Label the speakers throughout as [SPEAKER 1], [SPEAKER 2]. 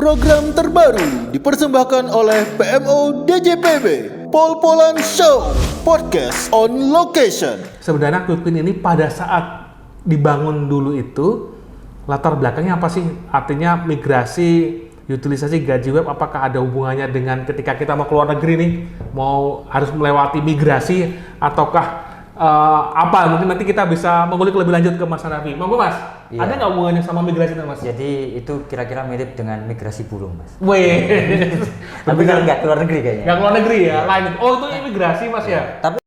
[SPEAKER 1] Program terbaru dipersembahkan oleh PMO DJPB, Pol-Polan Show, Podcast on Location.
[SPEAKER 2] Sebenarnya Quick Win ini pada saat dibangun dulu itu, latar belakangnya apa sih? Artinya migrasi, utilisasi gaji web, apakah ada hubungannya dengan ketika kita mau keluar negeri nih, mau harus melewati migrasi, ataukah apa? Mungkin nanti kita bisa mengulik lebih lanjut ke Mas Hanafi. Monggo Mas,
[SPEAKER 3] Iya.
[SPEAKER 2] ada nggak hubungannya sama migrasi Mas?
[SPEAKER 3] Jadi itu kira-kira mirip dengan migrasi burung, Mas.
[SPEAKER 2] Weh,
[SPEAKER 3] Tapi kan nggak keluar negeri kayaknya.
[SPEAKER 2] nggak keluar negeri ya? Lain. Oh itu imigrasi Mas ya?
[SPEAKER 3] Tapi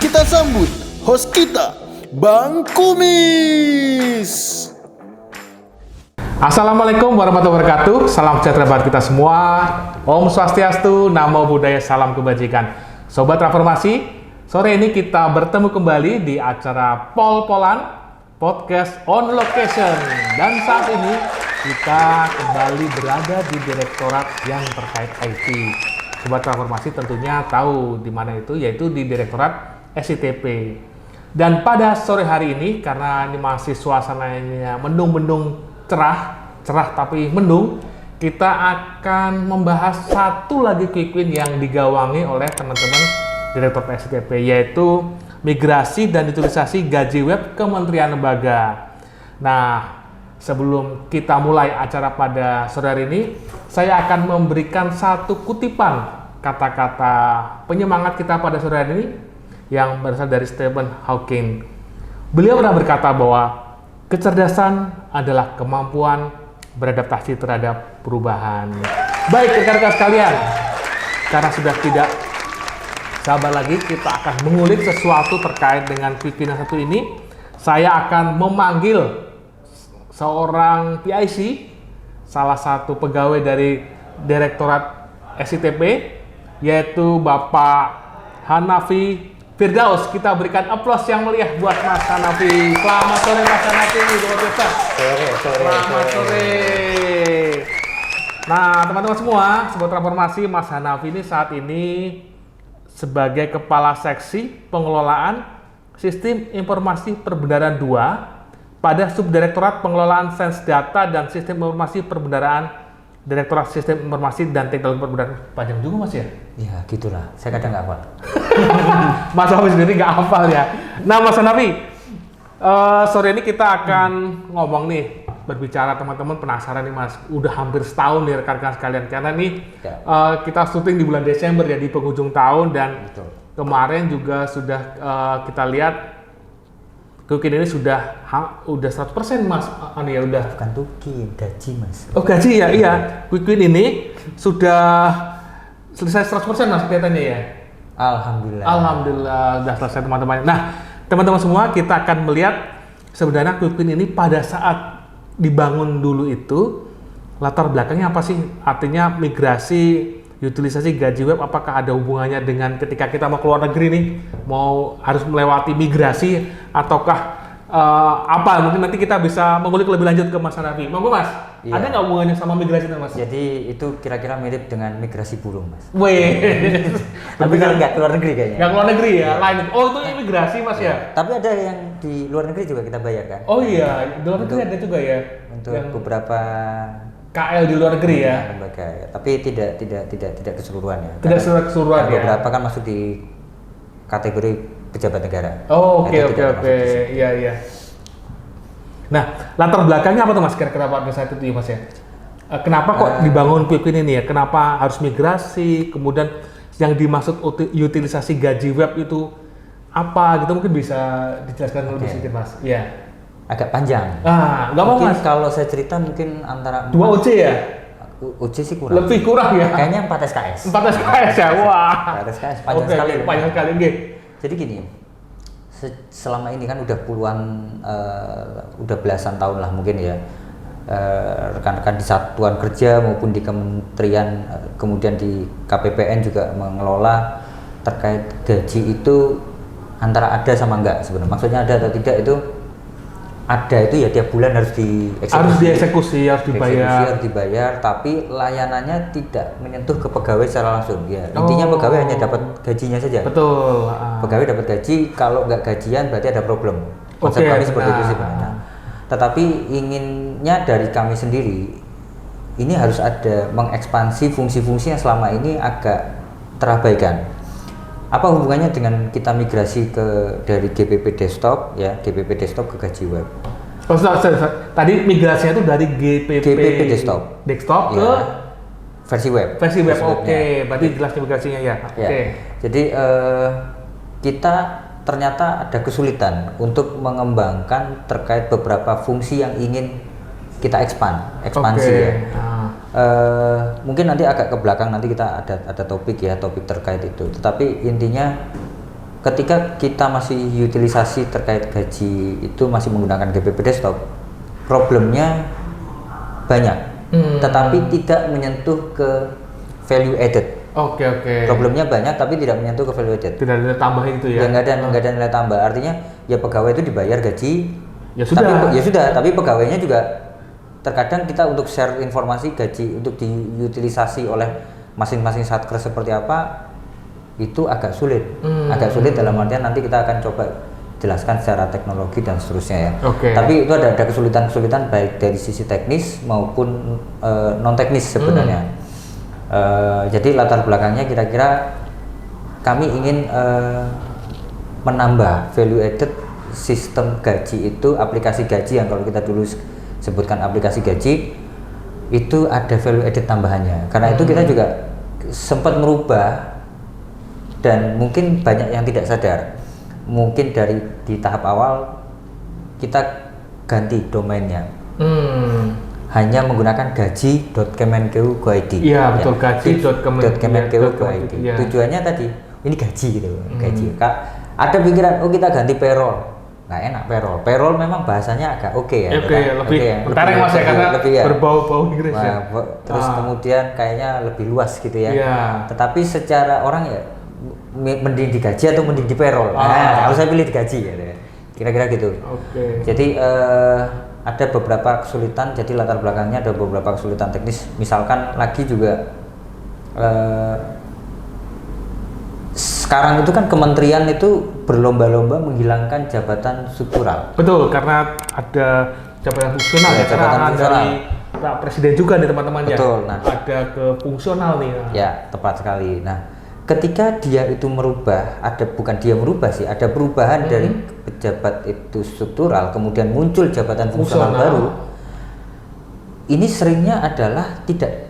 [SPEAKER 1] Kita sambut host kita, Bang Kumis.
[SPEAKER 2] Assalamualaikum warahmatullahi wabarakatuh. Salam sejahtera buat kita semua. Om Swastiastu, Namo Buddhaya, salam kebajikan. Sobat Transformasi, sore ini kita bertemu kembali di acara Pol-Polan Podcast on Location. Dan saat ini kita kembali berada di direktorat yang terkait IT. Sobat Transformasi tentunya tahu di mana itu, yaitu di direktorat SITP. Dan pada sore hari ini, karena ini masih suasananya mendung-mendung cerah tapi mendung, kita akan membahas satu lagi Quick Win yang digawangi oleh teman-teman Direktur SITP, yaitu migrasi dan utilisasi gaji web Kementerian Lembaga. Nah, sebelum kita mulai acara pada sore hari ini, saya akan memberikan satu kutipan kata-kata penyemangat kita pada sore hari ini yang berasal dari Stephen Hawking. Beliau pernah berkata bahwa kecerdasan adalah kemampuan beradaptasi terhadap perubahan. Baik rekan-rekan sekalian, karena sudah tidak sabar lagi kita akan mengulik sesuatu terkait dengan Quick Win yang satu ini. Saya akan memanggil seorang PIC, salah satu pegawai dari Direktorat SITP, yaitu Bapak Hanafi Firdaus. Kita berikan aplaus yang meriah buat Mas Hanafi. Selamat sore Mas Hanafi. Selamat sore. Nah teman-teman semua, Sobat Transformasi, Mas Hanafi ini saat ini sebagai Kepala Seksi Pengelolaan Sistem Informasi Perbendaharaan 2 pada Subdirektorat Pengelolaan Sains Data dan Sistem Informasi Perbendaharaan Direktorat Sistem Informasi dan Teknologi Perbendaharaan. Panjang juga Mas ya?
[SPEAKER 3] ya gitulah, saya kadang nggak hafal.
[SPEAKER 2] Mas Hanafi sendiri nggak hafal ya. Nah Mas Hanafi, sore ini kita akan ngomong nih, berbicara, teman-teman penasaran nih Mas. Udah hampir setahun nih rekan-rekan sekalian, karena nih kita syuting di bulan Desember ya, di penghujung tahun, dan
[SPEAKER 3] Betul.
[SPEAKER 2] kemarin juga sudah kita lihat Quick Win ini sudah 100% Mas. Ya udah.
[SPEAKER 3] Bukan tukin, gaji, Mas.
[SPEAKER 2] Oh gaji ya, iya. Quick Win ini sudah selesai 100% Mas kelihatannya ya. Alhamdulillah udah selesai teman-teman. Nah teman-teman semua, kita akan melihat sebenarnya Quick Win ini pada saat dibangun dulu itu, latar belakangnya apa sih? Artinya migrasi, utilisasi gaji web, apakah ada hubungannya dengan ketika kita mau keluar negeri nih, mau harus melewati migrasi, ataukah apa? Mungkin nanti kita bisa mengulik lebih lanjut ke Mas Hanafi. Monggo Mas,
[SPEAKER 3] Iya.
[SPEAKER 2] ada nggak hubungannya sama migrasi Mas?
[SPEAKER 3] Jadi itu kira-kira mirip dengan migrasi burung, Mas.
[SPEAKER 2] Weh,
[SPEAKER 3] Tapi kan nggak keluar negeri kayaknya.
[SPEAKER 2] nggak keluar negeri ya? Lain. Oh itu imigrasi Mas ya?
[SPEAKER 3] Tapi ada yang di luar negeri juga kita bayar kan?
[SPEAKER 2] Oh iya, di luar negeri ada juga ya?
[SPEAKER 3] Untuk
[SPEAKER 2] Yang
[SPEAKER 3] beberapa
[SPEAKER 2] KL di luar negeri ya?
[SPEAKER 3] lembaga, tapi tidak keseluruhan ya.
[SPEAKER 2] Tidak keseluruhan ya?
[SPEAKER 3] Beberapa kan masuk di kategori pejabat negara.
[SPEAKER 2] Oh oke
[SPEAKER 3] Itu
[SPEAKER 2] oke
[SPEAKER 3] tidak
[SPEAKER 2] oke,
[SPEAKER 3] masuk di situ.
[SPEAKER 2] iya iya. Nah latar belakangnya apa tuh Mas kira-kira pada saat itu ya Mas ya? Kenapa kok dibangun Quick Win ini ya? Kenapa harus migrasi? Kemudian yang dimaksud utilisasi gaji web itu apa gitu, mungkin bisa dijelaskan lebih sedikit Mas? Iya.
[SPEAKER 3] Agak panjang.
[SPEAKER 2] Ah nggak apa
[SPEAKER 3] Mungkin
[SPEAKER 2] Mas?
[SPEAKER 3] kalau saya cerita mungkin antara
[SPEAKER 2] 2 OC ya?
[SPEAKER 3] OC sih kurang.
[SPEAKER 2] Lebih kurang ya?
[SPEAKER 3] Kayaknya 4 SKS.
[SPEAKER 2] 4 SKS ya? Wah.
[SPEAKER 3] 4 SKS panjang
[SPEAKER 2] Oke,
[SPEAKER 3] sekali.
[SPEAKER 2] panjang sekali. Oke.
[SPEAKER 3] Jadi gini, selama ini kan udah puluhan, udah belasan tahun lah mungkin ya, rekan-rekan di satuan kerja maupun di kementerian, kemudian di KPPN juga mengelola terkait gaji itu antara ada sama enggak sebenarnya. Maksudnya ada atau tidak itu ada, itu ya tiap bulan harus dieksekusi, harus dibayar, tapi layanannya tidak menyentuh ke pegawai secara langsung ya. Intinya pegawai hanya dapat gajinya saja.
[SPEAKER 2] Betul.
[SPEAKER 3] Pegawai dapat gaji, kalau nggak gajian berarti ada problem. Konsep kami seperti itu sih sebenarnya. Tetapi inginnya dari kami sendiri, ini harus ada mengekspansi fungsi-fungsi yang selama ini agak terabaikan. Apa hubungannya dengan kita migrasi dari GPP desktop ya, GPP desktop ke gaji web?
[SPEAKER 2] Oh, sorry. Tadi migrasinya itu dari GPP
[SPEAKER 3] desktop
[SPEAKER 2] ke
[SPEAKER 3] ya, versi web.
[SPEAKER 2] Oke, berarti jelas migrasinya ya. Oke.
[SPEAKER 3] Jadi kita ternyata ada kesulitan untuk mengembangkan terkait beberapa fungsi yang ingin kita ekspansi ya. Mungkin nanti agak ke belakang nanti kita ada topik terkait itu. Tetapi intinya ketika kita masih utilisasi terkait gaji itu masih menggunakan GPP desktop, problemnya banyak, tetapi tidak menyentuh ke value added.
[SPEAKER 2] Oke.
[SPEAKER 3] Problemnya banyak tapi tidak menyentuh ke value added.
[SPEAKER 2] Tidak ada nilai tambah itu ya?
[SPEAKER 3] Nggak ada nilai tambah. Artinya ya pegawai itu dibayar gaji.
[SPEAKER 2] Ya sudah.
[SPEAKER 3] Tapi pegawainya juga terkadang kita untuk share informasi gaji untuk diutilisasi oleh masing-masing satker seperti apa itu agak sulit. Agak sulit dalam artian nanti kita akan coba jelaskan secara teknologi dan seterusnya ya. Tapi itu ada kesulitan-kesulitan baik dari sisi teknis maupun non teknis sebenarnya. Jadi latar belakangnya kira-kira kami ingin menambah value added sistem gaji itu, aplikasi gaji yang kalau kita dulu sebutkan aplikasi gaji itu ada value added tambahannya. Karena itu kita juga sempat merubah dan mungkin banyak yang tidak sadar. Mungkin di tahap awal kita ganti domainnya. Hanya menggunakan gaji.kemenkeu.go.id.
[SPEAKER 2] Iya, betul, gaji.kemenkeu.go.id.
[SPEAKER 3] Ya. Tujuannya tadi ini gaji gitu, gaji. Ada pikiran kita ganti payroll. Nggak enak payroll memang bahasanya agak oke ya.
[SPEAKER 2] Lebih Mas ya, karena berbau-bau Inggris ya.
[SPEAKER 3] Terus kemudian kayaknya lebih luas gitu ya. Tetapi secara orang ya mending digaji atau mending di payroll. Kalau saya pilih digaji ya. Kira-kira gitu. Jadi ada beberapa kesulitan, jadi latar belakangnya ada beberapa kesulitan teknis. Misalkan lagi juga sekarang itu kan kementerian itu berlomba-lomba menghilangkan jabatan struktural.
[SPEAKER 2] Betul, karena ada jabatan fungsional ya,
[SPEAKER 3] jabatan fungsional.
[SPEAKER 2] Dari Pak Presiden juga nih teman-teman ya.
[SPEAKER 3] Betul. Nah,
[SPEAKER 2] ada ke fungsional nih.
[SPEAKER 3] Ya, tepat sekali. Nah, ketika dia itu merubah, ada perubahan dari pejabat itu struktural, kemudian muncul jabatan fungsional baru. Ini seringnya adalah tidak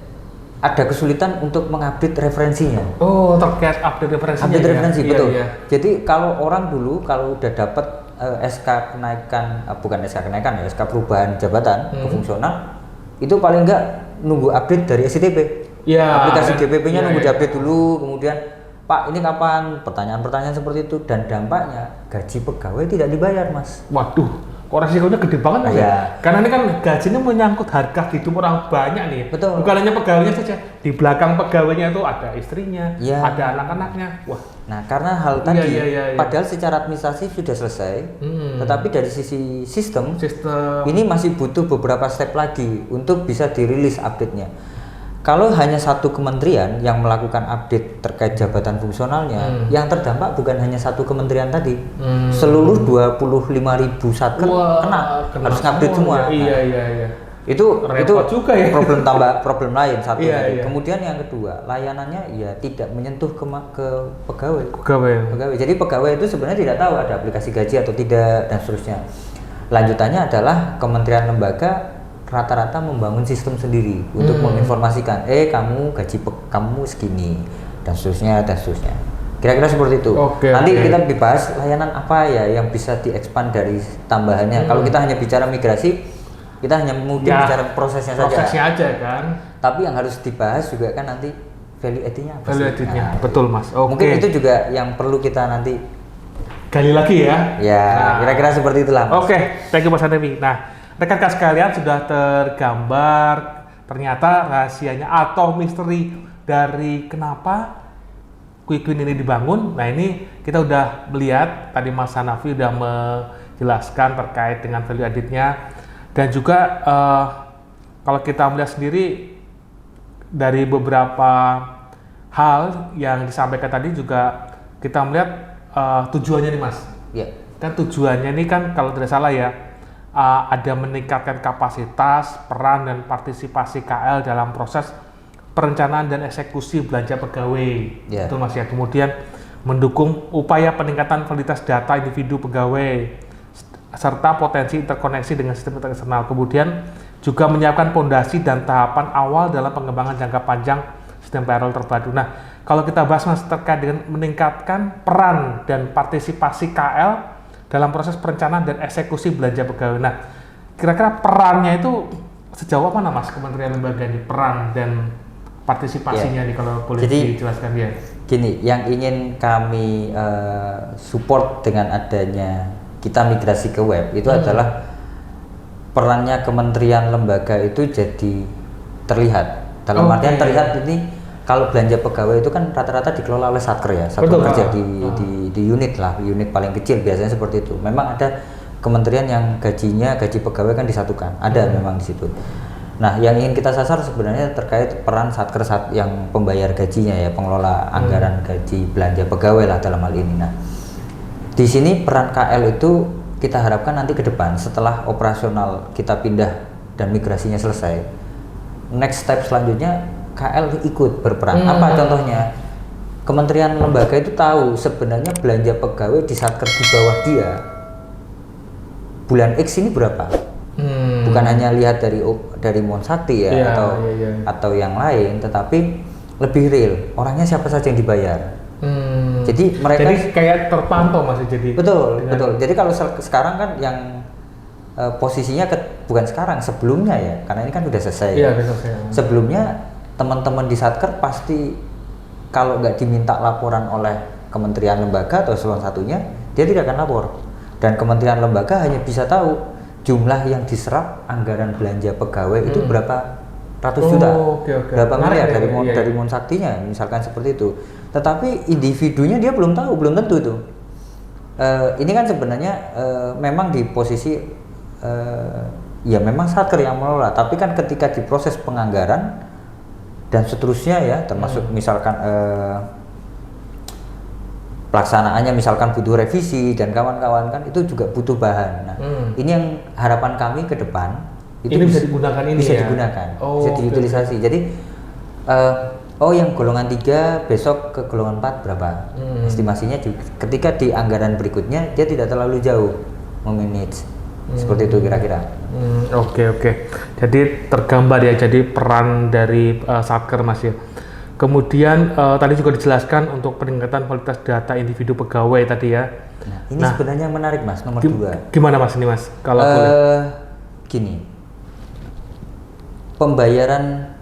[SPEAKER 3] ada kesulitan untuk mengupdate referensinya.
[SPEAKER 2] Oh, terkait update referensinya.
[SPEAKER 3] Update referensi, betul.
[SPEAKER 2] Iya.
[SPEAKER 3] Jadi kalau orang dulu kalau udah dapat SK kenaikan, bukan SK kenaikan ya, SK perubahan jabatan ke fungsional, itu paling enggak nunggu update dari SCTP. Aplikasi GPP-nya nunggu diupdate dulu, kemudian Pak ini kapan? Pertanyaan-pertanyaan seperti itu, dan dampaknya gaji pegawai tidak dibayar, Mas.
[SPEAKER 2] Waduh, kok resikonya gede banget Mas ya? Karena ini kan gajinya menyangkut harga hidup orang banyak nih.
[SPEAKER 3] Betul.
[SPEAKER 2] Bukan hanya pegawainya saja, di belakang pegawainya itu ada istrinya, ada anak-anaknya. Wah.
[SPEAKER 3] Nah, karena hal tadi, padahal secara administrasi sudah selesai, tetapi dari sisi sistem ini masih butuh beberapa step lagi untuk bisa dirilis update-nya. Kalau hanya satu kementerian yang melakukan update terkait jabatan fungsionalnya, yang terdampak bukan hanya satu kementerian tadi, seluruh 25.000 satker kena harus update semua.
[SPEAKER 2] Iya.
[SPEAKER 3] Itu
[SPEAKER 2] juga ya.
[SPEAKER 3] problem lain satu. Kemudian yang kedua, layanannya ya tidak menyentuh ke pegawai. Jadi pegawai itu sebenarnya tidak tahu ada aplikasi gaji atau tidak dan seterusnya. Lanjutannya adalah kementerian lembaga rata-rata membangun sistem sendiri untuk menginformasikan, kamu gaji kamu segini dan seterusnya. Kira-kira seperti itu. Nanti kita dibahas layanan apa ya yang bisa diekspand dari tambahannya. Kalau kita hanya bicara migrasi, kita hanya mungkin bicara prosesnya
[SPEAKER 2] aja kan.
[SPEAKER 3] Tapi yang harus dibahas juga kan nanti value add-nya apa sih?
[SPEAKER 2] Betul Mas.
[SPEAKER 3] Mungkin itu juga yang perlu kita nanti
[SPEAKER 2] gali lagi ya.
[SPEAKER 3] Kira-kira seperti itulah.
[SPEAKER 2] Thank you Mas Handevi. Nah, rekan-rekan sekalian sudah tergambar ternyata rahasianya atau misteri dari kenapa Quick Win ini dibangun. Nah, ini kita udah melihat tadi Mas Hanafi udah menjelaskan terkait dengan value added-nya, dan juga kalau kita melihat sendiri dari beberapa hal yang disampaikan tadi juga kita melihat tujuannya nih Mas.
[SPEAKER 3] Iya.
[SPEAKER 2] Kan tujuannya ini kan kalau tidak salah ya, ada meningkatkan kapasitas, peran dan partisipasi KL dalam proses perencanaan dan eksekusi belanja pegawai.
[SPEAKER 3] Ya.
[SPEAKER 2] Itu Mas ya. Kemudian mendukung upaya peningkatan validitas data individu pegawai serta potensi interkoneksi dengan sistem eksternal. Kemudian juga menyiapkan fondasi dan tahapan awal dalam pengembangan jangka panjang sistem payroll terpadu. Nah, kalau kita bahas Mas terkait dengan meningkatkan peran dan partisipasi KL dalam proses perencanaan dan eksekusi belanja pegawai. Nah, kira-kira perannya itu sejauh mana Mas Kementerian Lembaga ini, peran dan partisipasinya nih kalau boleh dijelaskan ya?
[SPEAKER 3] Gini, yang ingin kami support dengan adanya kita migrasi ke web itu adalah perannya kementerian lembaga itu jadi terlihat. Dalam artian terlihat ini kalau belanja pegawai itu kan rata-rata dikelola oleh Satker ya, satu kerja di unit lah, unit paling kecil biasanya seperti itu. Memang ada kementerian yang gaji pegawai kan disatukan, ada memang di situ. Nah, yang ingin kita sasar sebenarnya terkait peran Satker yang pembayar gajinya ya, pengelola anggaran gaji belanja pegawai lah dalam hal ini. Nah, di sini peran KL itu kita harapkan nanti ke depan setelah operasional kita pindah dan migrasinya selesai, next step selanjutnya KL ikut berperan. Apa contohnya? Kementerian lembaga itu tahu sebenarnya belanja pegawai di Satker di bawah dia bulan X ini berapa. Bukan hanya lihat dari Monsakti ya, atau yang lain, tetapi lebih real orangnya siapa saja yang dibayar. Jadi mereka
[SPEAKER 2] kayak terpantau masih jadi.
[SPEAKER 3] Betul. Jadi kalau sekarang kan yang posisinya bukan sekarang, sebelumnya ya, karena ini kan udah selesai.
[SPEAKER 2] Iya, selesai.
[SPEAKER 3] Sebelumnya teman-teman di Satker pasti kalau nggak diminta laporan oleh kementerian lembaga atau eselon satunya, dia tidak akan lapor. Dan kementerian lembaga hanya bisa tahu jumlah yang diserap anggaran belanja pegawai itu berapa ratus juta, berapa miliar dari Monsaktinya, misalkan seperti itu. Tetapi individunya dia belum tahu, belum tentu itu. Ini kan sebenarnya memang di posisi ya memang Satker yang mengelola, tapi kan ketika di proses penganggaran dan seterusnya ya, termasuk misalkan pelaksanaannya misalkan butuh revisi dan kawan-kawan kan itu juga butuh bahan. Nah, ini yang harapan kami ke depan itu
[SPEAKER 2] ini bisa digunakan
[SPEAKER 3] bisa diutilisasi. Jadi yang golongan 3 besok ke golongan 4 berapa? Estimasinya juga, ketika di anggaran berikutnya dia tidak terlalu jauh memanage. Seperti itu kira-kira.
[SPEAKER 2] Oke. Jadi tergambar ya, jadi peran dari Satker Mas ya. Kemudian tadi juga dijelaskan untuk peningkatan kualitas data individu pegawai tadi ya.
[SPEAKER 3] Nah, ini sebenarnya menarik Mas, nomor 2.
[SPEAKER 2] Gimana Mas ini Mas? Kalau boleh.
[SPEAKER 3] Gini, pembayaran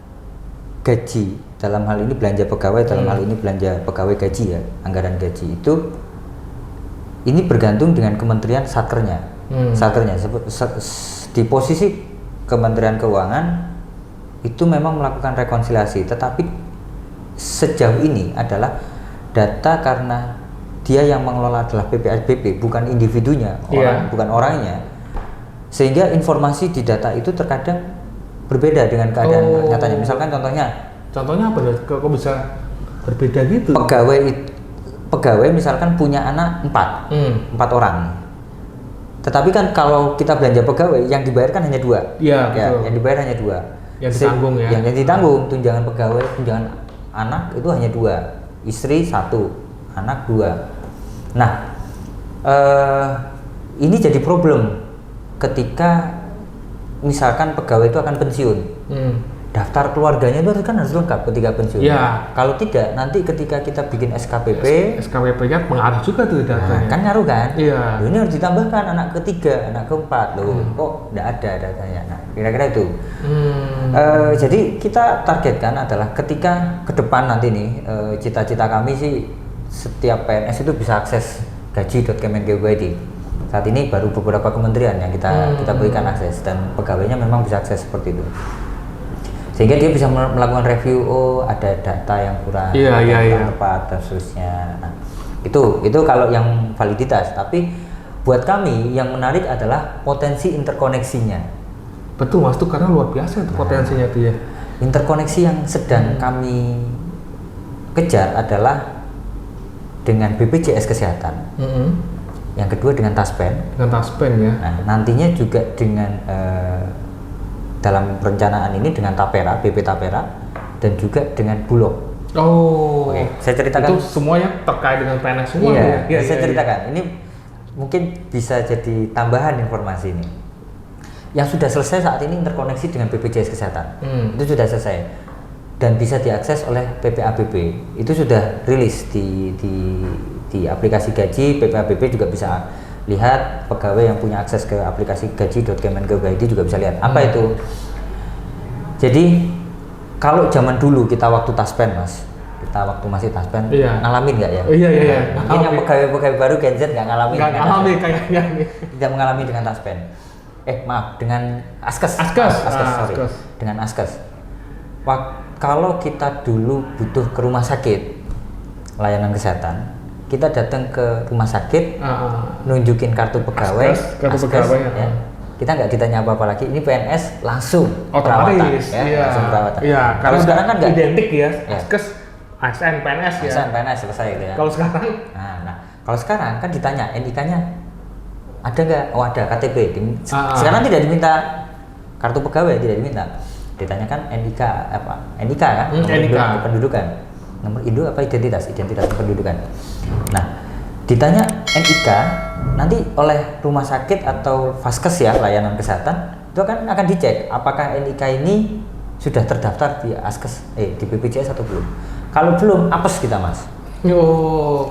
[SPEAKER 3] gaji dalam hal ini belanja pegawai, dalam hal ini belanja pegawai gaji ya, anggaran gaji itu ini bergantung dengan kementerian Satkernya. Satkernya di posisi Kementerian Keuangan itu memang melakukan rekonsiliasi, tetapi sejauh ini adalah data karena dia yang mengelola adalah PPSBP, bukan individunya, bukan orangnya, sehingga informasi di data itu terkadang berbeda dengan keadaan nyatanya. Misalkan contohnya apa? Kok bisa berbeda gitu? Pegawai misalkan punya anak 4 orang, tetapi kan kalau kita belanja pegawai yang dibayar kan hanya 2. Yang dibayar hanya 2.
[SPEAKER 2] Yang ditanggung ya.
[SPEAKER 3] Yang ditanggung tunjangan pegawai, tunjangan anak itu hanya 2, istri 1, anak 2. Nah, ini jadi problem ketika misalkan pegawai itu akan pensiun. Daftar keluarganya itu kan harus lengkap ketika pensiun. Kalau tidak, nanti ketika kita bikin SKPP
[SPEAKER 2] SKPP-nya pengaruh juga tuh datanya.
[SPEAKER 3] Kan ngaruh kan? Ini harus ditambahkan anak ketiga, anak keempat loh. Kok nggak ada datanya? Nah, kira-kira itu. Jadi kita targetkan adalah ketika ke depan nanti nih, cita-cita kami sih setiap PNS itu bisa akses gaji.kemenkeu.id. Saat ini baru beberapa kementerian yang kita berikan akses, dan pegawainya memang bisa akses seperti itu. Sehingga dia bisa melakukan review, ada data yang kurang tepat dan seterusnya. Nah, itu kalau yang validitas. Tapi buat kami yang menarik adalah potensi interkoneksinya.
[SPEAKER 2] Betul Mas, tuh karena luar biasa itu potensinya tuh ya.
[SPEAKER 3] Interkoneksi yang sedang kami kejar adalah dengan BPJS Kesehatan. yang kedua dengan taspen.
[SPEAKER 2] Dengan taspen ya.
[SPEAKER 3] Nah, nantinya juga dengan dalam perencanaan ini dengan Tapera, BP Tapera, dan juga dengan Bulog.
[SPEAKER 2] Oh,
[SPEAKER 3] Oke, saya ceritakan.
[SPEAKER 2] Itu semuanya terkait dengan PNS semua
[SPEAKER 3] Iya,
[SPEAKER 2] ya?
[SPEAKER 3] saya ceritakan. Ini mungkin bisa jadi tambahan informasi ini. Yang sudah selesai saat ini interkoneksi dengan BPJS Kesehatan. Itu sudah selesai dan bisa diakses oleh PPABB. Itu sudah rilis di aplikasi gaji. PPABB juga bisa lihat, pegawai yang punya akses ke aplikasi gaji.kemen.go.id juga bisa lihat. Apa itu? Jadi kalau zaman dulu kita waktu taspen Mas, kita waktu masih taspen ngalamin nggak ya?
[SPEAKER 2] Iya.
[SPEAKER 3] Mungkin yang pegawai baru Gen Z nggak ngalamin.
[SPEAKER 2] Nggak ngalamin kayaknya.
[SPEAKER 3] Tidak mengalami dengan taspen. Maaf, dengan Askes. Sorry. Dengan Askes. Kalau kita dulu butuh ke rumah sakit layanan kesehatan, kita datang ke rumah sakit, nunjukin kartu pegawai,
[SPEAKER 2] Askes, pegawai
[SPEAKER 3] ya. Kita nggak ditanya apa-apa lagi. Ini PNS langsung
[SPEAKER 2] otomatis,
[SPEAKER 3] langsung perawatan.
[SPEAKER 2] Iya,
[SPEAKER 3] kalau sekarang kan nggak
[SPEAKER 2] identik ya. Askes, ASN, PNS ya.
[SPEAKER 3] ASN, PNS selesai gitu ya.
[SPEAKER 2] Kalau sekarang?
[SPEAKER 3] Nah, kalau sekarang kan ditanya NIK-nya ada nggak? Oh ada, KTP. Sekarang tidak diminta kartu pegawai, tidak diminta. Ditanyakan NIK apa? NIK kan?
[SPEAKER 2] NIK.
[SPEAKER 3] Kependudukan. Nomor induk apa identitas kependudukan. Nah, ditanya NIK nanti oleh rumah sakit atau Vaskes ya, layanan kesehatan itu akan dicek apakah NIK ini sudah terdaftar di Askes di BPJS atau belum. Kalau belum, apes kita Mas.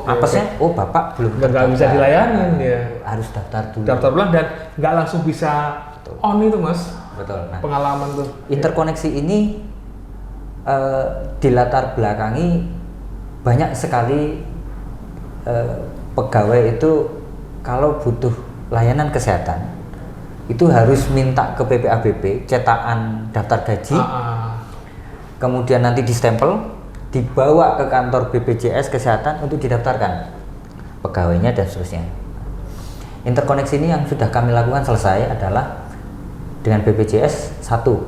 [SPEAKER 3] Apesnya, bapak belum
[SPEAKER 2] nggak bisa dilayanin ya.
[SPEAKER 3] Harus daftar dulu.
[SPEAKER 2] Daftar ulang dan nggak langsung bisa on itu Mas.
[SPEAKER 3] Betul. Nah,
[SPEAKER 2] pengalaman tuh.
[SPEAKER 3] Interkoneksi ini dilatar belakangi banyak sekali pegawai itu kalau butuh layanan kesehatan itu harus minta ke PPABB cetakan daftar gaji, kemudian nanti distempel, dibawa ke kantor BPJS Kesehatan untuk didaftarkan pegawainya dan seterusnya. Interkoneksi ini yang sudah kami lakukan selesai adalah dengan BPJS, satu,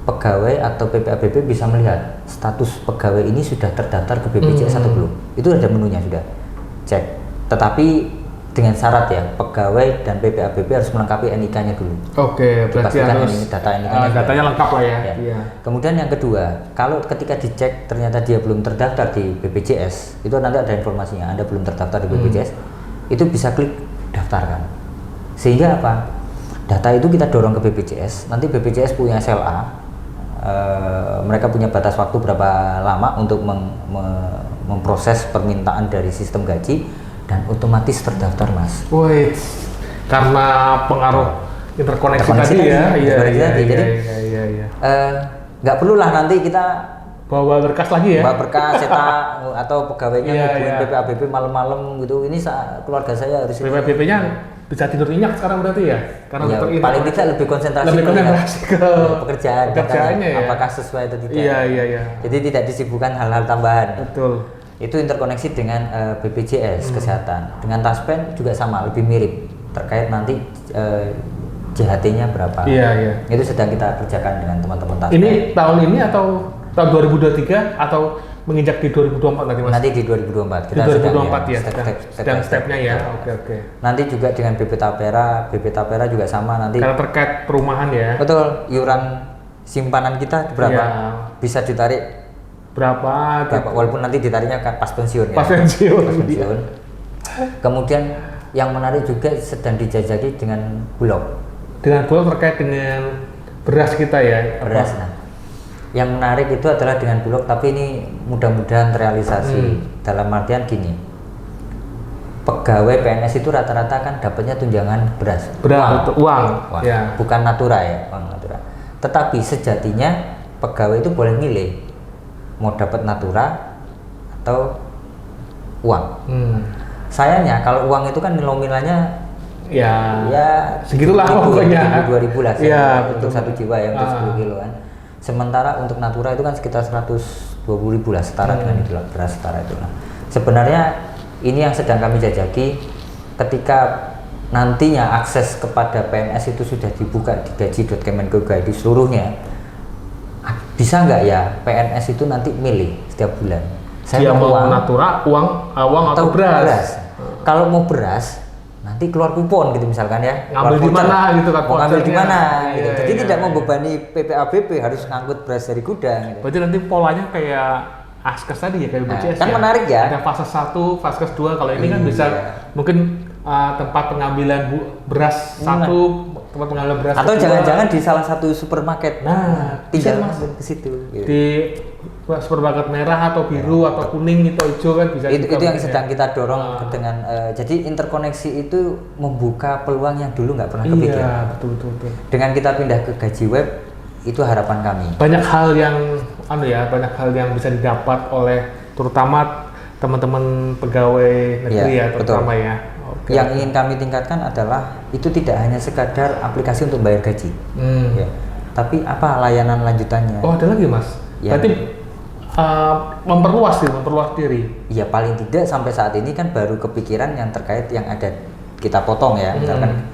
[SPEAKER 3] pegawai atau PPABB bisa melihat status pegawai ini sudah terdaftar ke BPJS atau belum. Itu ada menunya sudah, cek. Tetapi dengan syarat ya, pegawai dan PPABB harus melengkapi NIK-nya dulu.
[SPEAKER 2] Oke, berarti harus
[SPEAKER 3] data NIK-nya
[SPEAKER 2] datanya lengkap lah ya.
[SPEAKER 3] Iya. Kemudian yang kedua, kalau ketika dicek ternyata dia belum terdaftar di BPJS, itu nanti ada informasinya, Anda belum terdaftar di BPJS, itu bisa klik daftarkan. Sehingga apa? Data itu kita dorong ke BPJS, nanti BPJS punya SLA, mereka punya batas waktu berapa lama untuk memproses permintaan dari sistem gaji, dan otomatis terdaftar Mas.
[SPEAKER 2] Wait, karena pengaruh interkoneksi tadi ya. Iya.
[SPEAKER 3] Nggak perlulah nanti kita
[SPEAKER 2] bawa berkas lagi ya.
[SPEAKER 3] Bawa berkas, cetak atau pegawainya ngubungin PPABB malam-malam gitu. Ini keluarga saya harus.
[SPEAKER 2] PPABB-nya bisa tidur nyenyak sekarang berarti ya? Karena
[SPEAKER 3] paling tidak lebih konsentrasi
[SPEAKER 2] ke
[SPEAKER 3] pekerjaannya
[SPEAKER 2] ya.
[SPEAKER 3] Apakah sesuai atau tidak?
[SPEAKER 2] Iya.
[SPEAKER 3] Jadi tidak disibukkan hal-hal tambahan.
[SPEAKER 2] Betul.
[SPEAKER 3] Itu interkoneksi dengan BPJS Kesehatan. Dengan Taspen juga sama, lebih mirip terkait nanti JHT-nya berapa.
[SPEAKER 2] Iya.
[SPEAKER 3] Itu sedang kita kerjakan dengan teman-teman Taspen.
[SPEAKER 2] Ini tahun ini atau tahun 2023 atau menginjak di 2024 nanti Mas?
[SPEAKER 3] Nanti di 2024.
[SPEAKER 2] Kita di 2024 ya. Sedang step-nya ya. Oke.
[SPEAKER 3] Nanti juga dengan BP Tapera juga sama nanti.
[SPEAKER 2] Karena terkait perumahan ya.
[SPEAKER 3] Betul, iuran simpanan kita berapa?
[SPEAKER 2] Ya.
[SPEAKER 3] Bisa ditarik
[SPEAKER 2] berapa gitu.
[SPEAKER 3] Walaupun nanti ditariknya pas pensiun ya.
[SPEAKER 2] Pas pensiun.
[SPEAKER 3] Kemudian yang menarik juga sedang dijajaki dengan Bulog.
[SPEAKER 2] Dengan Bulog terkait dengan beras kita ya.
[SPEAKER 3] Beras. Nah, yang menarik itu adalah dengan Bulog, tapi ini mudah-mudahan terrealisasi. Dalam artian gini, pegawai PNS itu rata-rata kan dapatnya tunjangan beras.
[SPEAKER 2] Uang. Ya.
[SPEAKER 3] Bukan natura ya, uang natura. Tetapi sejatinya pegawai itu boleh milih mau dapat natura atau uang. Sayangnya kalau uang itu kan nominalnya ya
[SPEAKER 2] segitulah pokoknya.
[SPEAKER 3] 2.000 lah
[SPEAKER 2] ya,
[SPEAKER 3] untuk satu jiwa ya, untuk 10 kilo kan. Sementara untuk natura itu kan sekitar 120.000 lah, setara dengan itu lah, beras setara itu lah. Sebenarnya ini yang sedang kami jajaki, ketika nantinya akses kepada PNS itu sudah dibuka di gaji.kemen.go.id seluruhnya, bisa nggak ya PNS itu nanti milih setiap bulan
[SPEAKER 2] saya mau natura, uang atau beras.
[SPEAKER 3] Kalau mau beras nanti keluar kupon gitu misalkan ya.
[SPEAKER 2] Ngambil di
[SPEAKER 3] voucher.
[SPEAKER 2] mana gitu kan,
[SPEAKER 3] Mau ngambil di
[SPEAKER 2] vouchernya.
[SPEAKER 3] mana gitu.
[SPEAKER 2] Iya,
[SPEAKER 3] Jadi
[SPEAKER 2] iya,
[SPEAKER 3] tidak
[SPEAKER 2] iya.
[SPEAKER 3] membebani PPABP harus ngangkut beras dari gudang gitu.
[SPEAKER 2] Berarti nanti polanya kayak Askes tadi ya, kayak
[SPEAKER 3] Nah,
[SPEAKER 2] BCS
[SPEAKER 3] kan
[SPEAKER 2] ya.
[SPEAKER 3] menarik ya.
[SPEAKER 2] Ada fase 1, fase 2. Kalau ini kan
[SPEAKER 3] Iya.
[SPEAKER 2] bisa mungkin tempat pengambilan beras
[SPEAKER 3] Nah.
[SPEAKER 2] 1, tempat pengambilan beras
[SPEAKER 3] Atau
[SPEAKER 2] kedua.
[SPEAKER 3] jangan-jangan di salah satu supermarket.
[SPEAKER 2] Nah,
[SPEAKER 3] tinggal
[SPEAKER 2] bisa, Mas.
[SPEAKER 3] masuk ke situ. Gitu.
[SPEAKER 2] Di supermarket merah atau biru atau kuning atau hijau kan bisa
[SPEAKER 3] itu
[SPEAKER 2] juga
[SPEAKER 3] yang
[SPEAKER 2] mungkin
[SPEAKER 3] sedang
[SPEAKER 2] ya.
[SPEAKER 3] kita dorong dengan jadi interkoneksi itu membuka peluang yang dulu nggak pernah kepikir.
[SPEAKER 2] Iya, betul.
[SPEAKER 3] Dengan kita pindah ke gaji web, itu harapan kami.
[SPEAKER 2] Banyak hal yang banyak hal yang bisa didapat oleh terutama teman-teman pegawai negeri
[SPEAKER 3] Iya,
[SPEAKER 2] ya, terutama ya. Oke.
[SPEAKER 3] Yang ingin kami tingkatkan adalah itu tidak hanya sekadar aplikasi untuk bayar gaji, ya, tapi apa layanan lanjutannya?
[SPEAKER 2] Oh, ada lagi, Mas.
[SPEAKER 3] Ya.
[SPEAKER 2] Berarti memperluas diri.
[SPEAKER 3] Ya paling tidak sampai saat ini kan baru kepikiran yang terkait yang ada kita potong ya, misalkan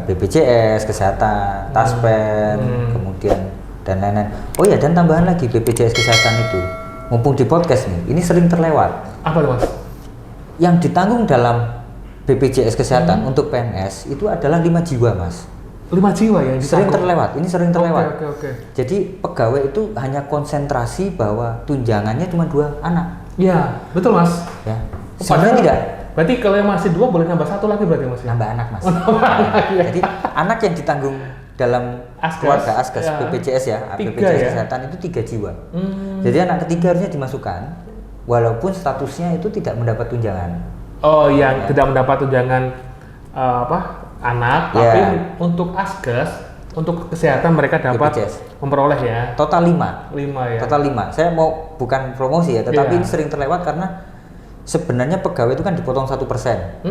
[SPEAKER 3] BPJS, kesehatan, taspen, kemudian dan lain-lain. Oh ya, dan tambahan lagi BPJS kesehatan itu, mumpung di podcast nih, ini sering terlewat.
[SPEAKER 2] Apa tuh, Mas?
[SPEAKER 3] Yang ditanggung dalam BPJS kesehatan untuk PNS itu adalah 5 jiwa, Mas.
[SPEAKER 2] 5 jiwa ya yang
[SPEAKER 3] Sering
[SPEAKER 2] ditanggung?
[SPEAKER 3] terlewat, ini sering terlewat.
[SPEAKER 2] Oke.
[SPEAKER 3] Jadi pegawai itu hanya konsentrasi bahwa tunjangannya cuma 2 anak,
[SPEAKER 2] Iya, betul, Mas.
[SPEAKER 3] ya.
[SPEAKER 2] Padahal
[SPEAKER 3] Sebenarnya tidak.
[SPEAKER 2] Berarti kalau yang masih 2 boleh nambah 1 lagi berarti, Mas. Ya?
[SPEAKER 3] Nambah anak, Mas.
[SPEAKER 2] Iya.
[SPEAKER 3] Jadi anak yang ditanggung dalam
[SPEAKER 2] Askes,
[SPEAKER 3] keluarga Askes,
[SPEAKER 2] ya.
[SPEAKER 3] BPJS ya,
[SPEAKER 2] 3
[SPEAKER 3] BPJS
[SPEAKER 2] ya?
[SPEAKER 3] kesehatan itu 3 jiwa. Jadi anak ketiga harusnya dimasukkan, walaupun statusnya itu tidak mendapat tunjangan.
[SPEAKER 2] Oh, yang tidak mendapat tunjangan anak,
[SPEAKER 3] Ya.
[SPEAKER 2] tapi untuk Askes, untuk kesehatan mereka dapat
[SPEAKER 3] BPJS.
[SPEAKER 2] memperoleh ya.
[SPEAKER 3] Total 5.
[SPEAKER 2] 5 ya.
[SPEAKER 3] Total 5. Saya mau bukan promosi ya, tetapi
[SPEAKER 2] Iya.
[SPEAKER 3] ini sering terlewat karena sebenarnya pegawai itu kan dipotong 1%.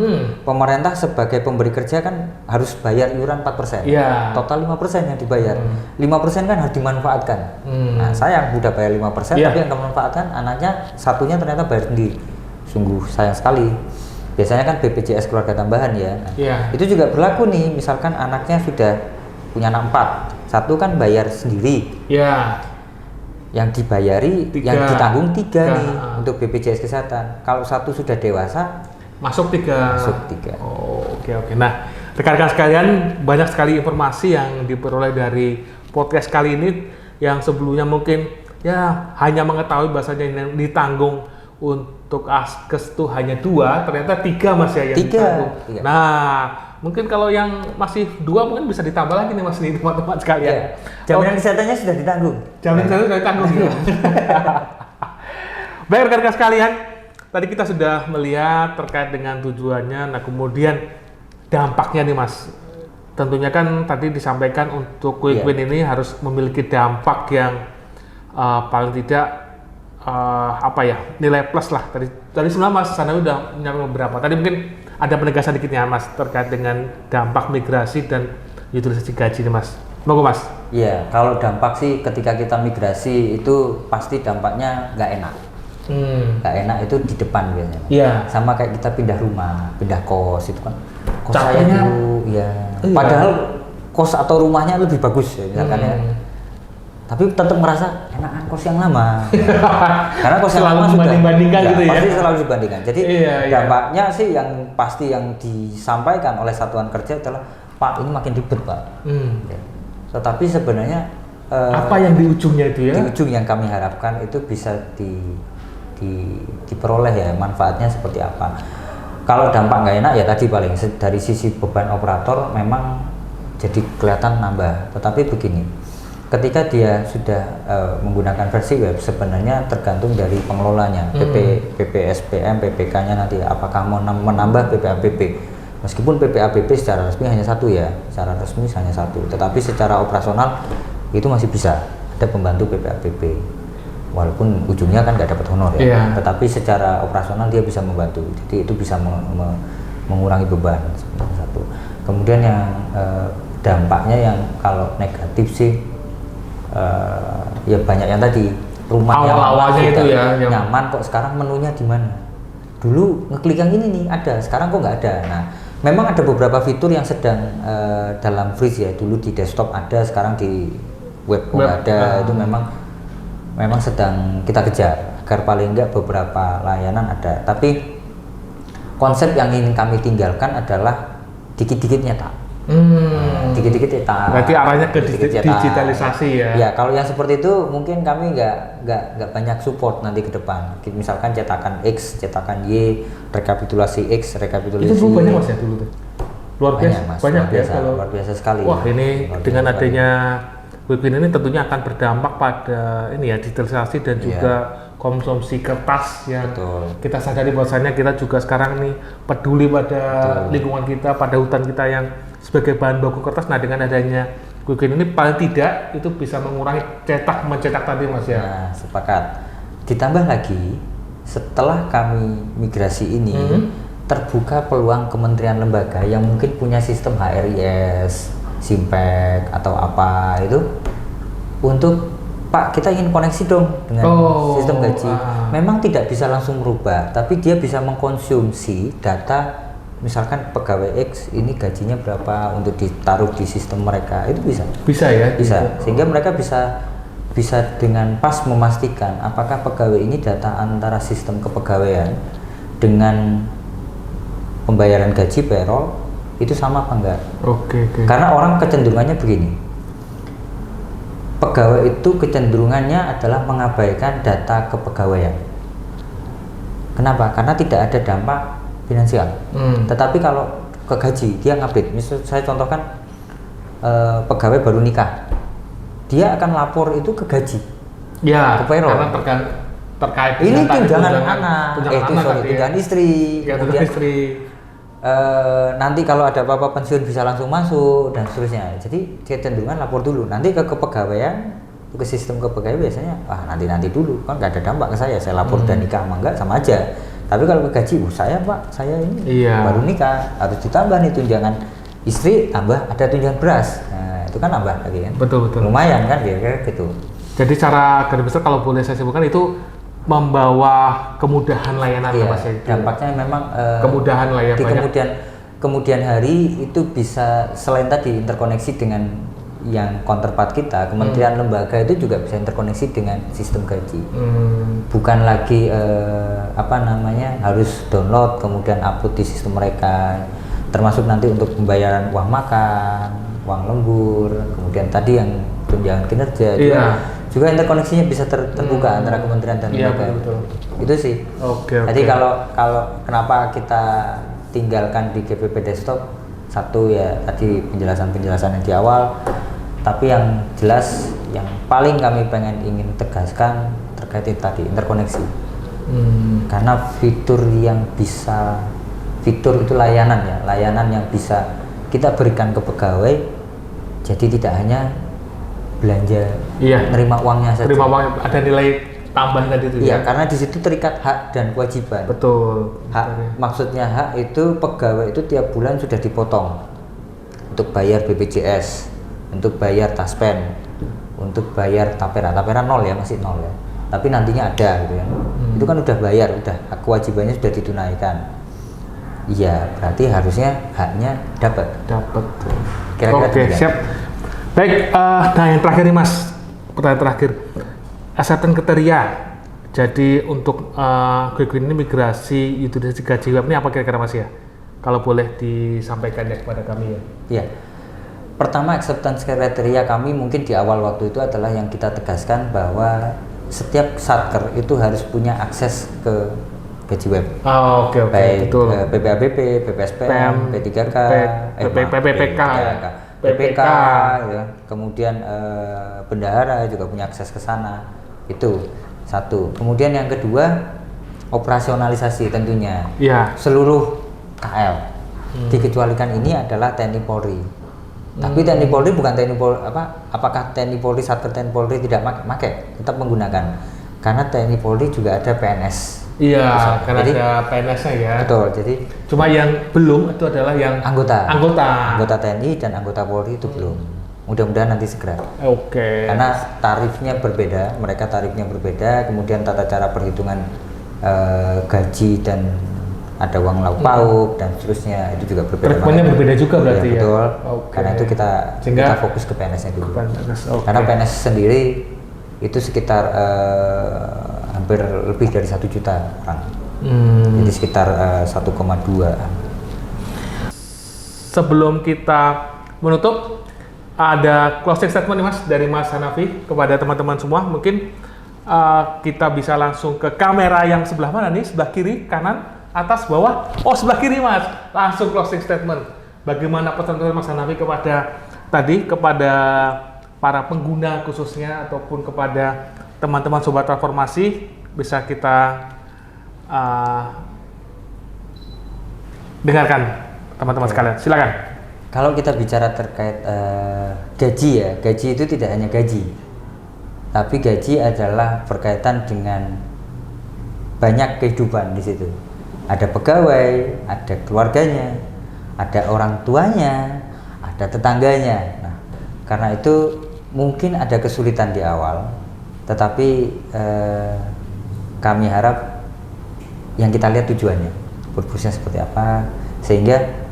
[SPEAKER 3] Pemerintah sebagai pemberi kerja kan harus bayar iuran 4%.
[SPEAKER 2] Iya.
[SPEAKER 3] Total 5% yang dibayar. 5% kan harus dimanfaatkan. Nah, sayang udah bayar 5%,
[SPEAKER 2] Iya.
[SPEAKER 3] tapi yang memanfaatkan anaknya satunya ternyata bayar sendiri. Sungguh sayang sekali. Biasanya kan BPJS keluarga tambahan ya. Nah,
[SPEAKER 2] Iya.
[SPEAKER 3] itu juga berlaku nih, misalkan anaknya sudah punya anak 4. Satu kan bayar sendiri.
[SPEAKER 2] Ya.
[SPEAKER 3] Yang dibayari,
[SPEAKER 2] 3.
[SPEAKER 3] yang ditanggung 3
[SPEAKER 2] 3,
[SPEAKER 3] nih untuk BPJS kesehatan. Kalau satu sudah dewasa,
[SPEAKER 2] Masuk 3.
[SPEAKER 3] masuk 3.
[SPEAKER 2] Oh, oke. Nah, rekan-rekan sekalian, banyak sekali informasi yang diperoleh dari podcast kali ini yang sebelumnya mungkin ya hanya mengetahui bahasanya yang ditanggung untuk Askes itu hanya 2, ternyata 3 Mas ya yang
[SPEAKER 3] 3.
[SPEAKER 2] ditanggung.
[SPEAKER 3] Iya.
[SPEAKER 2] Nah, mungkin kalau yang masih 2 mungkin bisa ditambah lagi nih Mas nih teman-teman sekalian.
[SPEAKER 3] Jaminan kesehatannya sudah ditanggung.
[SPEAKER 2] Jaminan saya sudah ditanggung ya. Baik rekan-rekan sekalian, tadi kita sudah melihat terkait dengan tujuannya, nah kemudian dampaknya nih Mas. Tentunya kan tadi disampaikan untuk quick win ini harus memiliki dampak yang paling tidak nilai plus lah. Tadi sebenarnya Mas Sanawi udah menyampaikan beberapa. Tadi mungkin ada penegasan dikitnya Mas terkait dengan dampak migrasi dan utilisasi gaji nih Mas. Monggo Mas.
[SPEAKER 3] Iya, kalau dampak sih ketika kita migrasi itu pasti dampaknya nggak enak. Nggak enak itu di depan biasanya.
[SPEAKER 2] Iya.
[SPEAKER 3] Sama kayak kita pindah rumah, pindah kos itu kan. Kos saya
[SPEAKER 2] Capeknya.
[SPEAKER 3] dulu, ya.
[SPEAKER 2] Iya.
[SPEAKER 3] Padahal kos atau rumahnya lebih bagus ya, misalkan ya. Tapi tetap merasa enakan kos yang lama. Karena kos yang
[SPEAKER 2] Selalu
[SPEAKER 3] lama sudah
[SPEAKER 2] dibanding-bandingkan gitu ya?
[SPEAKER 3] Pasti selalu dibandingkan. Jadi
[SPEAKER 2] Iya.
[SPEAKER 3] dampaknya sih yang pasti yang disampaikan oleh satuan kerja adalah Pak ini makin ribet Pak. Ya. Tetapi sebenarnya
[SPEAKER 2] Apa yang di ujungnya itu ya?
[SPEAKER 3] di ujung yang kami harapkan itu bisa diperoleh ya manfaatnya seperti apa. Kalau dampak nggak enak ya tadi paling dari sisi beban operator memang jadi kelihatan nambah. Tetapi begini, ketika dia sudah menggunakan versi web sebenarnya tergantung dari pengelolanya, PPSPM, PPK-nya nanti apakah mau menambah PPABP. Meskipun PPABP secara resmi hanya 1 ya, secara resmi hanya 1, tetapi secara operasional itu masih bisa ada pembantu PPABP. Walaupun ujungnya kan nggak dapat honor ya,
[SPEAKER 2] Iya.
[SPEAKER 3] tetapi secara operasional dia bisa membantu. Jadi itu bisa mengurangi beban seperti satu. Kemudian yang dampaknya yang kalau negatif sih ya banyak yang tadi rumah yang
[SPEAKER 2] Awal-awalnya
[SPEAKER 3] lama
[SPEAKER 2] itu
[SPEAKER 3] sudah
[SPEAKER 2] ya, yang-
[SPEAKER 3] nyaman kok sekarang menunya di mana? Dulu ngeklik yang ini nih ada, sekarang kok nggak ada. Nah, memang ada beberapa fitur yang sedang dalam freeze ya. Dulu di desktop ada, sekarang di web kok nggak ada. Itu memang sedang kita kejar agar paling nggak beberapa layanan ada. Tapi konsep yang ingin kami tinggalkan adalah dikit-dikit nyetak. Dikit-dikit nyetak.
[SPEAKER 2] Berarti arahnya ke
[SPEAKER 3] Dikit-dikit nyetak.
[SPEAKER 2] digitalisasi ya.
[SPEAKER 3] Ya, kalau yang seperti itu mungkin kami nggak banyak support nanti ke depan. Misalkan cetakan X, cetakan Y, rekapitulasi X, rekapitulasi
[SPEAKER 2] Itu dulu banyak Mas ya dulu tuh. Luar biasa,
[SPEAKER 3] Mas,
[SPEAKER 2] banyak
[SPEAKER 3] luar
[SPEAKER 2] ya
[SPEAKER 3] biasa,
[SPEAKER 2] kalau.
[SPEAKER 3] luar biasa sekali.
[SPEAKER 2] Wah,
[SPEAKER 3] ya.
[SPEAKER 2] ini
[SPEAKER 3] Luar
[SPEAKER 2] dengan
[SPEAKER 3] biasa sekali.
[SPEAKER 2] adanya Quick Win ini tentunya akan berdampak pada ini ya digitalisasi dan
[SPEAKER 3] Iya.
[SPEAKER 2] juga konsumsi kertas yang
[SPEAKER 3] Betul.
[SPEAKER 2] kita sadari bahwasannya kita juga sekarang nih peduli pada lingkungan kita, pada hutan kita yang sebagai bahan baku kertas. Nah, dengan adanya Quick Win ini paling tidak itu bisa mengurangi mencetak tadi Mas ya.
[SPEAKER 3] Nah, sepakat. Ditambah lagi, setelah kami migrasi ini, terbuka peluang kementerian lembaga yang mungkin punya sistem HRIS, Simpek atau apa itu untuk Pak, kita ingin koneksi dong dengan sistem gaji. Memang tidak bisa langsung merubah, tapi dia bisa mengkonsumsi data. Misalkan pegawai X ini gajinya berapa untuk ditaruh di sistem mereka, itu bisa.
[SPEAKER 2] Bisa ya?
[SPEAKER 3] Bisa, sehingga mereka bisa dengan pas memastikan apakah pegawai ini data antara sistem kepegawaian dengan pembayaran gaji payroll itu sama apa enggak.
[SPEAKER 2] Oke.
[SPEAKER 3] Karena orang kecenderungannya begini, pegawai itu kecenderungannya adalah mengabaikan data kepegawaian. Kenapa? Karena tidak ada dampak finansial. Tetapi kalau ke gaji dia ngupdate. Misal saya contohkan pegawai baru nikah, dia akan lapor itu ke gaji.
[SPEAKER 2] Ya,
[SPEAKER 3] ke payroll.
[SPEAKER 2] karena terkait
[SPEAKER 3] Ini
[SPEAKER 2] dengan tadi
[SPEAKER 3] tunjangan anak, tunjangan istri,
[SPEAKER 2] ya,
[SPEAKER 3] kemudian
[SPEAKER 2] istri.
[SPEAKER 3] nanti kalau ada apa-apa pensiun bisa langsung masuk dan seterusnya. Jadi kecenderungan lapor dulu. Nanti ke kepegawaian, ke sistem kepegawaian biasanya, nanti dulu kan nggak ada dampak ke saya lapor dan nikah sama enggak sama aja. Tapi kalau ke gaji, saya Pak, saya ini baru nikah, harus ditambah nih tunjangan istri, tambah ada tunjangan beras. Nah, itu kan nambah lagi kan.
[SPEAKER 2] Betul.
[SPEAKER 3] Lumayan kan kira-kira gitu.
[SPEAKER 2] Jadi cara garis besar kalau boleh saya sebutkan itu membawa kemudahan layanan
[SPEAKER 3] Iya,
[SPEAKER 2] Mas ya.
[SPEAKER 3] dampaknya memang
[SPEAKER 2] kemudahan lah ya,
[SPEAKER 3] di
[SPEAKER 2] banyak.
[SPEAKER 3] kemudian hari itu bisa selain tadi interkoneksi dengan yang counterpart kita, kementerian lembaga itu juga bisa interkoneksi dengan sistem gaji. Bukan lagi harus download kemudian upload di sistem mereka, termasuk nanti untuk pembayaran uang makan, uang lembur, kemudian tadi yang tunjangan kinerja. Juga interkoneksinya bisa terbuka antara kementerian dan lembaga.
[SPEAKER 2] Betul.
[SPEAKER 3] Itu sih.
[SPEAKER 2] Oke.
[SPEAKER 3] Jadi kalau kenapa kita tinggalkan di GPP Desktop, satu ya tadi penjelasan yang di awal, tapi yang jelas yang paling kami ingin tegaskan terkait itu tadi interkoneksi. Karena fitur itu layanan yang bisa kita berikan ke pegawai, jadi tidak hanya belanja, nerima uangnya saja.
[SPEAKER 2] Terima uang, ada nilai tambahan tadi itu.
[SPEAKER 3] Iya, karena di situ terikat hak dan kewajiban.
[SPEAKER 2] Betul.
[SPEAKER 3] Maksudnya hak itu pegawai itu tiap bulan sudah dipotong untuk bayar BPJS, untuk bayar taspen, untuk bayar tapera nol ya, masih nol ya. Tapi nantinya ada gitu kan. Itu kan udah bayar, udah kewajibannya sudah ditunaikan. Iya, berarti harusnya haknya dapat. Kira-kira
[SPEAKER 2] Oke, siap. Baik, nah yang terakhir nih Mas, pertanyaan terakhir, asisten kriteria. Jadi untuk Quick Win ini migrasi utilisasi gaji web ini apa kira-kira Mas ya? Kalau boleh disampaikan ya kepada kami ya.
[SPEAKER 3] Iya. Pertama, acceptance kriteria kami mungkin di awal waktu itu adalah yang kita tegaskan bahwa setiap satker itu harus punya akses ke gaji web.
[SPEAKER 2] Oke,
[SPEAKER 3] baik
[SPEAKER 2] betul.
[SPEAKER 3] PPABP, PPSPM, P3K, PPK, ya. Kemudian bendahara juga punya akses ke sana. Itu satu. Kemudian yang kedua, operasionalisasi tentunya.
[SPEAKER 2] Iya.
[SPEAKER 3] Seluruh KL. Dikecualikan ini adalah TNI Polri. Tapi TNI Polri bukan TNI Polri apakah TNI Polri, Satker TNI Polri tidak pakai, tetap menggunakan. Karena TNI Polri juga ada PNS.
[SPEAKER 2] Iya, karena
[SPEAKER 3] jadi,
[SPEAKER 2] ada PNS-nya ya.
[SPEAKER 3] Betul. Jadi
[SPEAKER 2] cuma yang belum itu adalah yang
[SPEAKER 3] anggota TNI dan anggota Polri itu belum. Mudah-mudahan nanti segera.
[SPEAKER 2] Oke.
[SPEAKER 3] Karena tarifnya berbeda, mereka tarifnya berbeda, kemudian tata cara perhitungan gaji dan ada uang lauk pauk dan seterusnya itu juga berbeda.
[SPEAKER 2] Treatmentnya berbeda juga berarti ya.
[SPEAKER 3] Betul.
[SPEAKER 2] Oke.
[SPEAKER 3] Karena itu kita fokus ke PNS-nya dulu. Karena PNS sendiri itu sekitar hampir lebih dari 1 juta orang. Jadi sekitar 1,2.
[SPEAKER 2] sebelum kita menutup, ada closing statement nih Mas dari Mas Hanafi kepada teman-teman semua. Mungkin kita bisa langsung ke kamera yang sebelah mana nih? Sebelah kiri, kanan, atas, bawah? Oh, sebelah kiri Mas. Langsung closing statement. Bagaimana pesan-pesan Mas Hanafi kepada para pengguna khususnya ataupun kepada teman-teman Sobat Transformasi, bisa kita dengarkan teman-teman sekalian. Silakan.
[SPEAKER 3] Kalau kita bicara terkait gaji ya, gaji itu tidak hanya gaji, tapi gaji adalah berkaitan dengan banyak kehidupan di situ. Ada pegawai, ada keluarganya, ada orang tuanya, ada tetangganya. Nah, karena itu mungkin ada kesulitan di awal, tetapi kami harap yang kita lihat tujuannya, purpose-nya seperti apa, sehingga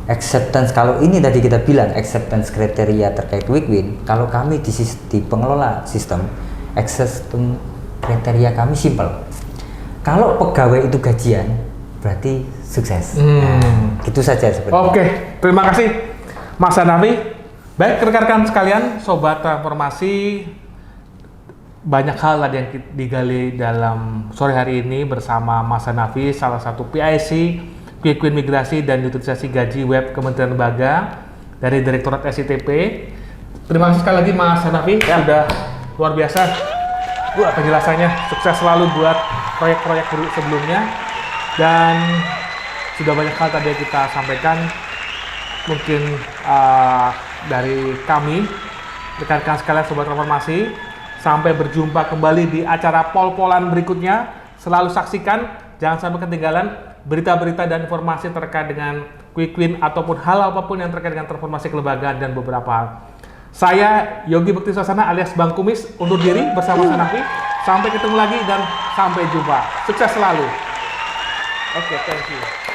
[SPEAKER 3] acceptance, kalau ini tadi kita bilang acceptance kriteria terkait quick win, kalau kami di pengelola sistem, acceptance kriteria kami simple. Kalau pegawai itu gajian, berarti sukses. Nah, itu saja sebenarnya.
[SPEAKER 2] Oke, terima kasih Mas Hanafi. Baik rekan-rekan sekalian, Sobat Transformasi, banyak hal tadi yang digali dalam sore hari ini bersama Mas Hanafi, salah satu PIC Quick Win Migrasi dan Utilisasi Gaji Web Kementerian Lembaga dari Direktorat SITP. Terima kasih sekali lagi Mas Hanafi, sudah luar biasa penjelasannya. Sukses selalu buat proyek-proyek sebelumnya, dan sudah banyak hal tadi yang kita sampaikan. Mungkin dari kami, rekan-rekan sekalian Sobat Transformasi, sampai berjumpa kembali di acara pol-polan berikutnya. Selalu saksikan, jangan sampai ketinggalan berita-berita dan informasi terkait dengan Quick Win ataupun hal apapun yang terkait dengan transformasi kelembagaan dan beberapa hal. Saya Yogi Bekti Sasana alias Bang Kumis undur diri bersama Mas Hanafi. Sampai ketemu lagi dan sampai jumpa. Sukses selalu. Oke, thank you.